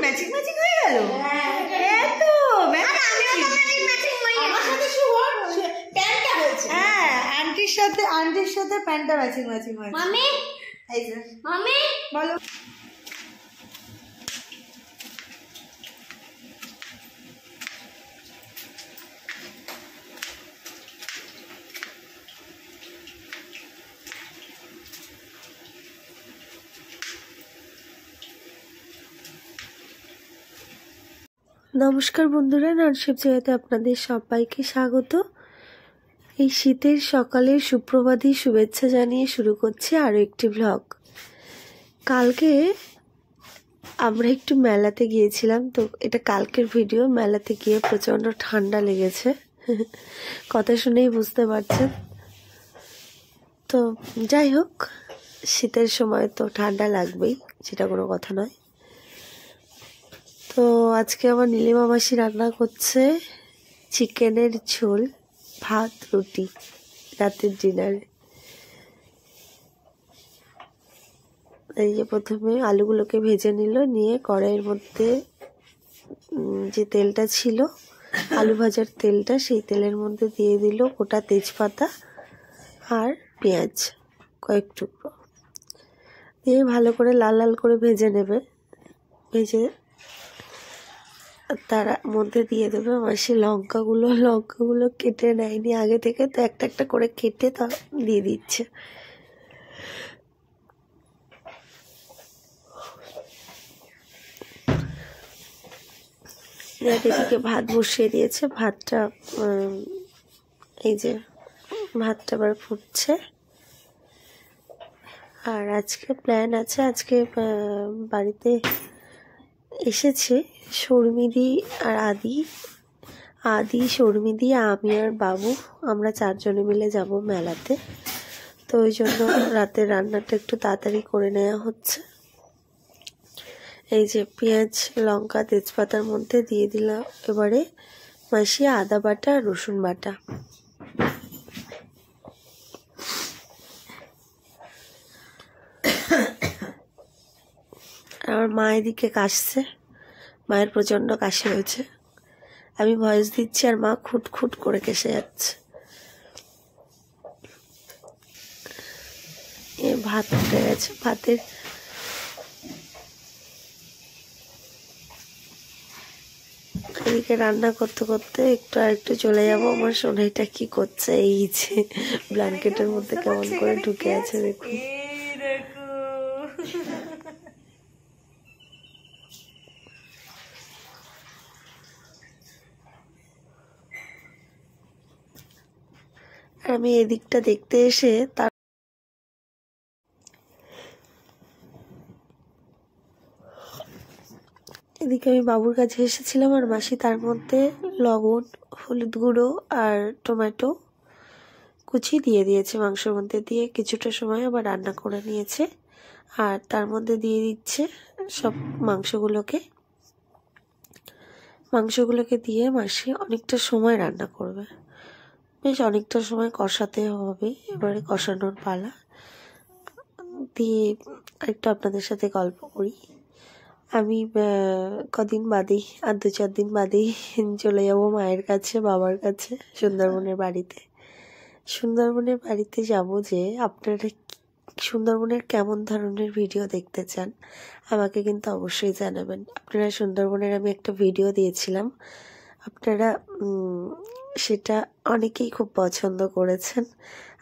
Matching matching হয়ে গেল। এত হ্যাঁ, আন্টির সাথে প্যান্টটা ম্যাচিং ম্যাচিং হয়েছে। মামি এই যে মামি বলো। নমস্কার বন্ধুরা, ননশেপ জয়াতে আপনাদের সবাইকে স্বাগত। এই শীতের সকালের সুপ্রভাতী শুভেচ্ছা জানিয়ে শুরু করছি আরও একটি ব্লগ। কালকে আমরা একটু মেলাতে গিয়েছিলাম, তো এটা কালকের ভিডিও। মেলাতে গিয়ে প্রচণ্ড ঠান্ডা লেগেছে, কথা শুনেই বুঝতে পারছেন। তো যাই হোক, শীতের সময় তো ঠান্ডা লাগবেই, সেটা কোনো কথা নয়। তো আজকে আমার নীলিমা মাসি রান্না করছে চিকেনের ঝোল, ভাত, রুটি রাতের ডিনারে। এই যে প্রথমে আলুগুলোকে ভেজে নিল, নিয়ে কড়াইয়ের মধ্যে যে তেলটা ছিল আলু ভাজার তেলটা, সেই তেলের মধ্যে দিয়ে দিল গোটা তেজপাতা আর পেঁয়াজ কয়েক টুকরো, দিয়ে ভালো করে লাল লাল করে ভেজে নেবে। ভেজে তার মধ্যে দিয়ে দেবে মাসি লঙ্কাগুলো কেটে নেয়নি আগে থেকে, তো একটা একটা করে কেটে তা দিয়ে দিচ্ছে। এদিকে ভাত বসিয়ে দিয়েছে, ভাতটা এই যে ভাতটা আবার ফুটছে। আর আজকে প্ল্যান আছে, আজকে বাড়িতে এসেছে শর্মিদি আর আদি শর্মিদি, আমি আর বাবু, আমরা চারজনে মিলে যাব মেলাতে। তো ওই জন্য রাতের রান্নাটা একটু তাড়াতাড়ি করে নেওয়া হচ্ছে। এই যে পেঁয়াজ লঙ্কা তেজপাতার মধ্যে দিয়ে দিলাম এবারে মাসি আদা বাটা আর রসুন বাটা। আমার মা এদিকে কাশছে, মায়ের প্রচণ্ড কাশি হয়েছে। আমি ভয়েস দিচ্ছি আর মা খুট খুট করে কেসে যাচ্ছে। ভাত উঠে গেছে, ভাতের এদিকে রান্না করতে করতে একটু আর একটু চলে যাবো। আমার সোনাইটা কি করছে, এই যে ব্ল্যাঙ্কেটের মধ্যে কেমন করে ঢুকে আছে দেখুন। আমি এদিকটা দেখতে এসে এদিকে আমি বাবুর কাছে এসেছিলাম, আর মাসি তার মধ্যে লবণ, হলুদ গুঁড়ো আর টমেটো কুচি দিয়ে দিয়েছে মাংসের মধ্যে, দিয়ে কিছুটা সময় আবার রান্না করে নিয়েছে। আর তার মধ্যে দিয়ে দিচ্ছে সব মাংসগুলোকে দিয়ে মাসি অনেকটা সময় রান্না করবে, বেশ অনেকটা সময় কষাতে হবে। এবারে কষানোর পালা। দিয়ে একটু আপনাদের সাথে গল্প করি। আমি কদিন বাদেই, আর 2-4 দিন বাদেই চলে যাব মায়ের কাছে, বাবার কাছে, সুন্দরবনের বাড়িতে। সুন্দরবনের বাড়িতে যাব যে আপনারা সুন্দরবনের কেমন ধরনের ভিডিও দেখতে চান আমাকে কিন্তু অবশ্যই জানাবেন। আপনারা সুন্দরবনের আমি একটা ভিডিও দিয়েছিলাম, আপনারা সেটা অনেকেই খুব পছন্দ করেছেন,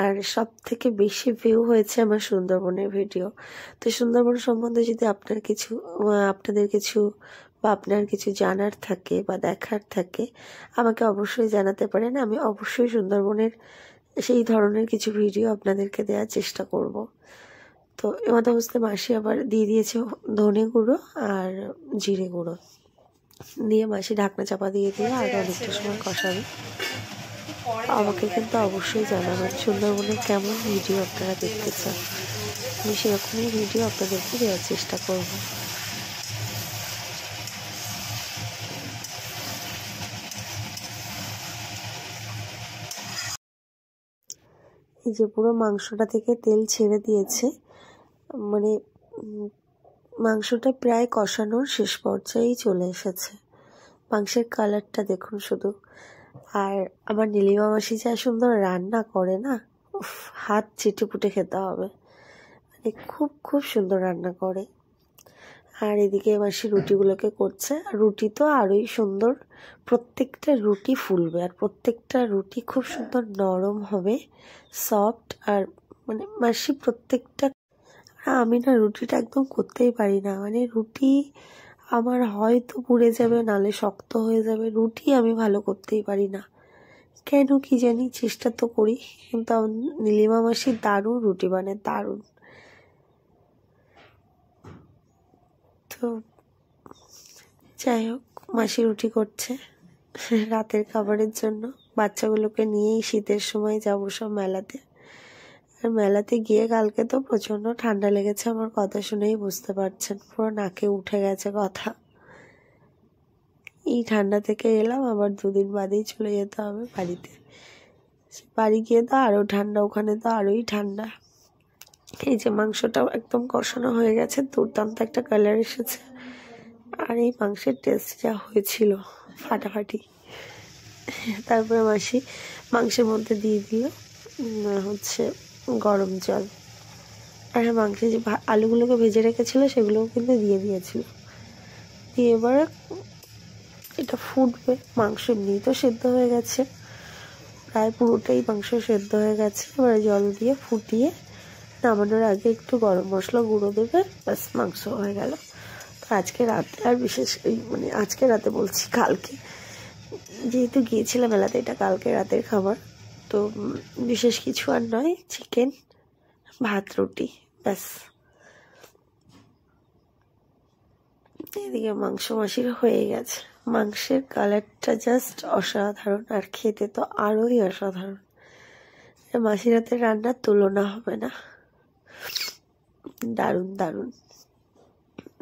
আর সব থেকে বেশি ভিউ হয়েছে আমার সুন্দরবনের ভিডিও। তো সুন্দরবন সম্বন্ধে যদি আপনাদের কিছু বা আপনার কিছু জানার থাকে বা দেখার থাকে আমাকে অবশ্যই জানাতে পারেন। আমি অবশ্যই সুন্দরবনের সেই ধরনের কিছু ভিডিও আপনাদেরকে দেওয়ার চেষ্টা করব। তো এমত অবস্থায় মাসি আবার দিয়ে দিয়েছে ধনে গুঁড়ো আর জিরে গুঁড়ো, দিয়ে মাসি ঢাকনা চাপা দিয়ে আর অনেকটা সময় কষাবে। আমাকে কিন্তু অবশ্যই জানাবেন সুন্দরবনের কেমন ভিডিও আপনারা দেখতে চান, আমি সেরকমই ভিডিও আপনাদেরকে দেওয়ার চেষ্টা করব। এই যে পুরো মাংসটা থেকে তেল ছেড়ে দিয়েছে, মানে মাংসটা প্রায় কষানোর শেষ পর্যায়েই চলে এসেছে। মাংসের কালারটা দেখুন শুধু। আর আমার নীলিমা মাসি যা সুন্দর রান্না করে না, উফ, হাত চেটেপুটে খেতে হবে। মানে খুব খুব সুন্দর রান্না করে। আর এদিকে মাসি রুটিগুলোকে করছে। আর রুটি তো আরোই সুন্দর, প্রত্যেকটা রুটি ফুলবে আর প্রত্যেকটা রুটি খুব সুন্দর নরম হবে, সফট। আর মানে মাসি প্রত্যেকটা, আমি না রুটিটা একদম করতেই পারি না। মানে রুটি আমার হয়তো পুড়ে যাবে, নালে শক্ত হয়ে যাবে, রুটি আমি ভালো করতেই পারি না কেন কি জানি। চেষ্টা তো করি, কিন্তু নীলিমা মাসি দারুণ রুটি বানায়, দারুণ। তো যাই হোক, মাসি রুটি করছে রাতের খাবারের জন্য। বাচ্চাগুলোকে নিয়েই শীতের সময় যাবো সব মেলাতে। আর মেলাতে গিয়ে কালকে তো প্রচন্ড ঠান্ডা লেগেছে, আমার কথা শুনেই বুঝতে পারছেন, পুরো নাকে উঠে গেছে কথা। এই ঠান্ডা থেকে এলাম, আবার 2 দিন বাদেই চলে যেতে হবে বাড়িতে। বাড়ি গিয়ে তো আরো ঠান্ডা, ওখানে তো আরোই ঠান্ডা। এই যে মাংসটাও একদম কষানো হয়ে গেছে, দুর্দান্ত একটা কালার এসেছে। আর এই মাংসের টেস্ট যা হয়েছিল ফাটাফাটি। তারপরে মাসি মাংসের মধ্যে দিয়ে দিল হচ্ছে গরম জল। আর মাংসে যে আলুগুলোকে ভেজে রেখেছিল সেগুলোও কিন্তু দিয়ে দিয়েছিল। দিয়ে এবারে এটা ফুটবে। মাংস এমনিই তো সেদ্ধ হয়ে গেছে, প্রায় পুরোটাই মাংস সেদ্ধ হয়ে গেছে। এবারে জল দিয়ে ফুটিয়ে নামানোর আগে একটু গরম মশলা গুঁড়ো দেবে, ব্যাস মাংস হয়ে গেল। তো আজকে রাতে আর বিশেষ মানে আজকে রাতে বলছি, কালকে যেহেতু গিয়েছিলাম মেলাতে, এটা কালকে রাতের খাবার। তো বিশেষ কিছু আর নয়, চিকেন, ভাত, রুটি, ব্যাস। এদিকে মাংস মাসির হয়ে গেছে। মাংসের কালারটা জাস্ট অসাধারণ, আর খেতে তো আরোই অসাধারণ। মাসির হাতের রান্নার তুলনা হবে না, দারুণ দারুণ।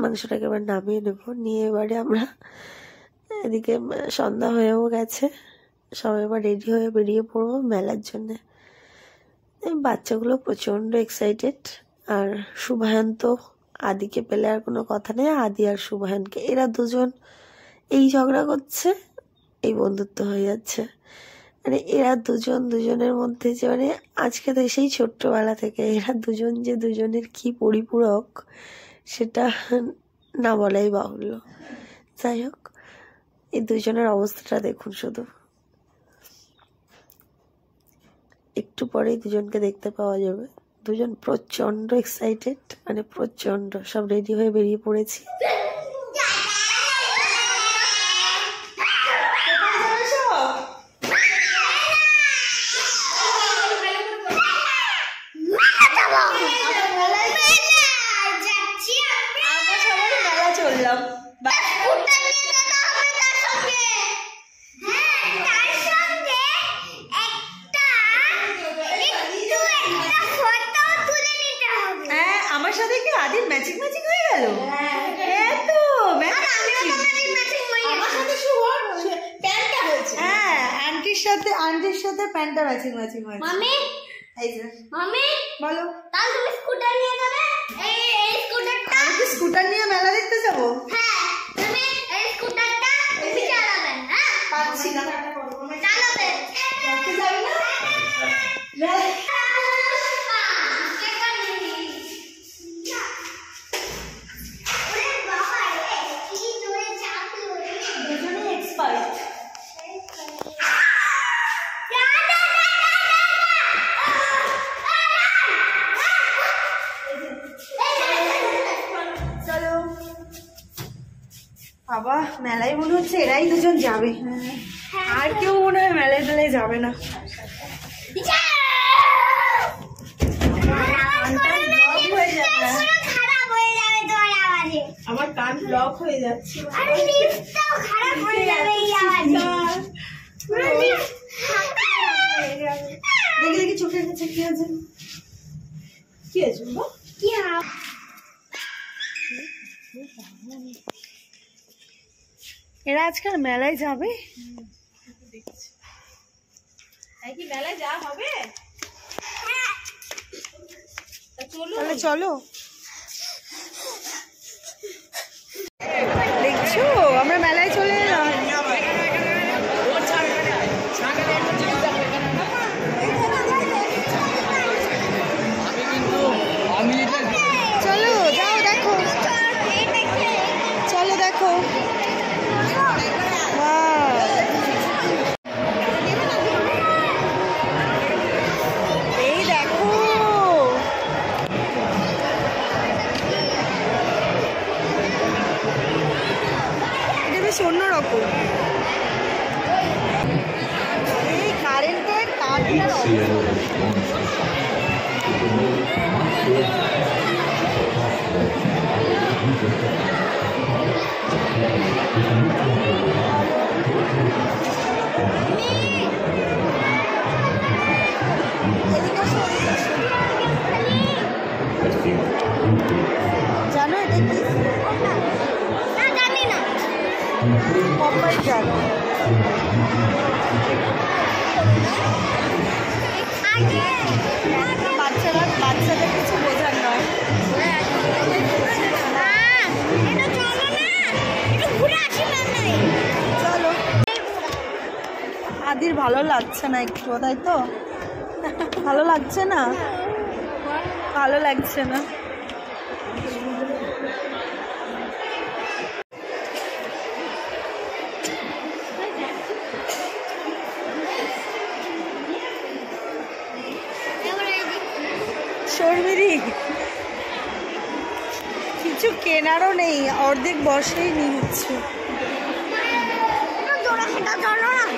মাংসটাকে এবার নামিয়ে নেব, নিয়ে এবারে আমরা এদিকে সন্ধ্যা হয়েও গেছে, সবাই এবার রেডি হয়ে বেরিয়ে পড়বো মেলার জন্যে। বাচ্চাগুলো প্রচন্ড এক্সাইটেড। আর শুভায়ন তো আদিকে পেলে আর কোনো কথা নেই, আদি আর শুভায়নকে, এরা দুজন এই ঝগড়া করছে, এই বন্ধুত্ব হয়ে যাচ্ছে। মানে এরা দুজনের মধ্যে যে মানে আজকে তো সেই ছোট্টবেলা থেকে এরা দুজন যে দুজনের কি পরিপূরক সেটা না বলাই বাহুল্য। যাই হোক, এই দুজনের অবস্থাটা দেখুন শুধু। একটু পরেই দুজনকে দেখতে পাওয়া যাবে। দুজন প্রচন্ড এক্সাইটেড, মানে প্রচন্ড। সব রেডি হয়ে বেরিয়ে পড়েছি। আমার সাথে কি আদির ম্যাচিং ম্যাচিং হয়ে গেল? এত হ্যাঁ, আন্টির সাথে প্যান্টটা ম্যাচিং ম্যাচিং হয়েছে। মামি, এই যে মামি বলো, তাহলে তুমি স্কুটার নিয়ে যাবে? এই স্কুটারটা, আমি কি স্কুটার নিয়ে মেলা দেখতে যাব? হ্যাঁ, তুমি এই স্কুটারটা তুমি চালাবে। হ্যাঁ, পাচ্ছি না, চালাবে। করতে যাবে না? বাবা, মেলায় মনে হচ্ছে এরাই দুজন যাবে, আর কেউ মনে হয় মেলায় টেলায় যাবে না। আমার কান ব্লক হয়ে যাচ্ছে। দেখি দেখি চোখের কাছে কি আছে, কি আছে কি? এরা আজকাল মেলায় যাবে? কি মেলায় যাওয়া হবে? তাহলে চলো। আছো? আমরা মেলায় চলে এলাম। চলো যাও দেখো, চলো দেখো। এই দেখো, এটা বেশ অন্যরকম। এই কারেন্টের তারটার জানো এটা কি? জানি না। পপাই জানো? বাচ্চাদের কিছু বোঝার নয়। চলো। আদির ভালো লাগছে না একটু, তাই তো? ভালো লাগছে না, ভালো লাগছে না। শর্মিরি কিছু কেনারও নেই, অর্ধেক বসেই নিয়ে হচ্ছে।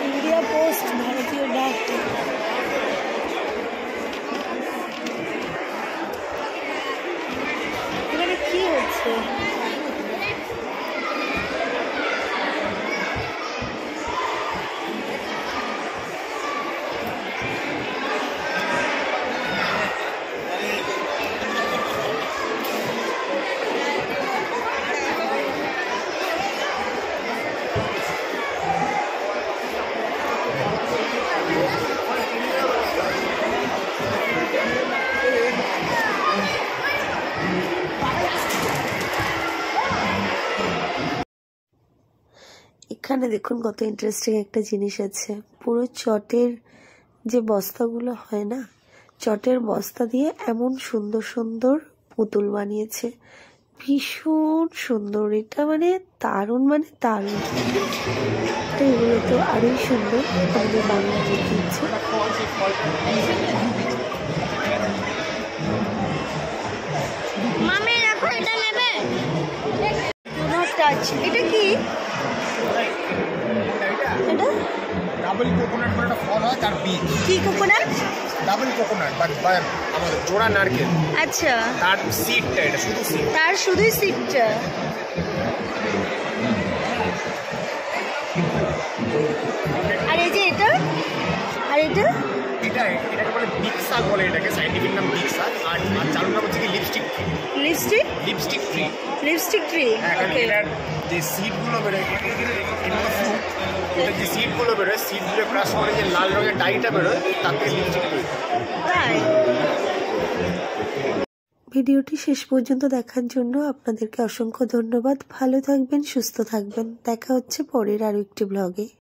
ইন্ডিয়া পোস্ট, ভারতীয় ডাক। এখানে কি হচ্ছে? এখানে দেখুন কত ইন্টারেস্টিং একটা জিনিস আছে। পুরো চটের যে বস্তাগুলো হয় না, চটের বস্তা দিয়ে এমন সুন্দর সুন্দর পুতুল বানিয়েছে, ভীষণ সুন্দর। এটা মানে দারুণ, মানে দারুণ। এগুলো তো আরোই সুন্দর, আমাদের বাংলা ঐতিহ্য। মামি দেখো, এটা নেবে? এটা কি? এটা ডাবল কোকোনাট বলে একটা ফল হয়, তার বীজ। কি কোকোনাট? ডাবল কোকোনাট বা আমাদের জোড়া নারকেল। আচ্ছা, তার সিডটা, এটা শুধু সিড। তার শুধুই সিডটা। আর এই যে এটা, আর এটা এটাকে বলে বিগ শাক বলে, এটাকে সাইন্টিফিক নাম বিগ শাক। আর চালু নাম হচ্ছে কি lipstick tree. Lipstick tree. Lipstick tree. Okay. এটার যে সিডগুলো বেরোয়, এগুলো ফ্রুট, এটার যে সিডগুলো বেরোয়, সিডগুলো ক্রাশ করে যে লাল রঙের ডাইটা বেরোয়, তাকে লিপস্টিক ট্রি। তাই? ভিডিওটি শেষ পর্যন্ত দেখার জন্য আপনাদেরকে অসংখ্য ধন্যবাদ। ভালো থাকবেন, সুস্থ থাকবেন। দেখা হচ্ছে পরের আরো একটি ব্লগে।